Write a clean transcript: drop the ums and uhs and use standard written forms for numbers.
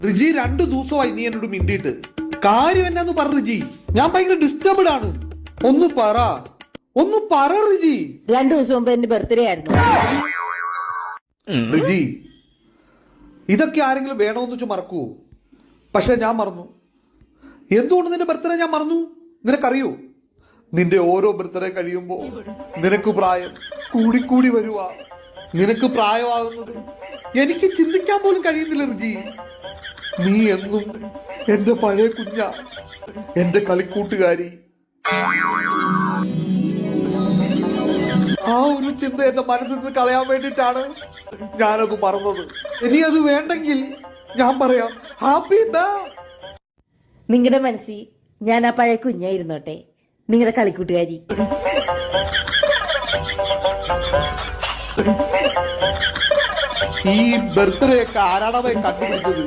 റിജി 2 ദിവസമായി നീ എന്നോട് മിണ്ടിയിട്ട് കാര്യം എന്നാന്ന് പറ റിജി. ഞാൻ ഭയങ്കര ഡിസ്റ്റർബ്ഡ് ആണ്. ഒന്ന് പറ റിജി. 2 ദിവസം മുമ്പ് എന്റെ ബർത്ത്ഡേ ആയിരുന്നു. റിജി, ഇതൊക്കെ ആരെങ്കിലും വേണമെന്ന് വെച്ച് മറക്കുവോ? പക്ഷെ ഞാൻ മറന്നു. എന്തുകൊണ്ട് നിന്റെ ബർത്ത്ഡേ ഞാൻ മറന്നു? നിനക്കറിയോ? നിന്റെ ഓരോ ബർത്ത്ഡേ കഴിയുമ്പോ നിനക്ക് പ്രായം കൂടിക്കൂടി വരുവാ. നിനക്ക് പ്രായമാകുന്നത് എനിക്ക് ചിന്തിക്കാൻ പോലും കഴിയുന്നില്ല റിജി. നീ എന്നും എന്റെ പഴയ കുഞ്ഞ, എന്റെ കളിക്കൂട്ടുകാരി. ആ ഒരു ചിന്ത എന്റെ മനസ്സിൽ നിന്ന് കളയാൻ വേണ്ടിയിട്ടാണ് ഞാനത് മറന്നത്. ഇനി അത് വേണ്ടെങ്കിൽ ഞാൻ പറയാം ഹാപ്പി ബേ. നിങ്ങളുടെ മനസ്സിൽ ഞാൻ ആ പഴയ കുഞ്ഞായിരുന്നോട്ടെ, നിങ്ങളുടെ കളിക്കൂട്ടുകാരി. ഈ ബർത്ത്ഡേ ഒക്കെ ആരാണവയെ കണ്ടുപിടിച്ചത്?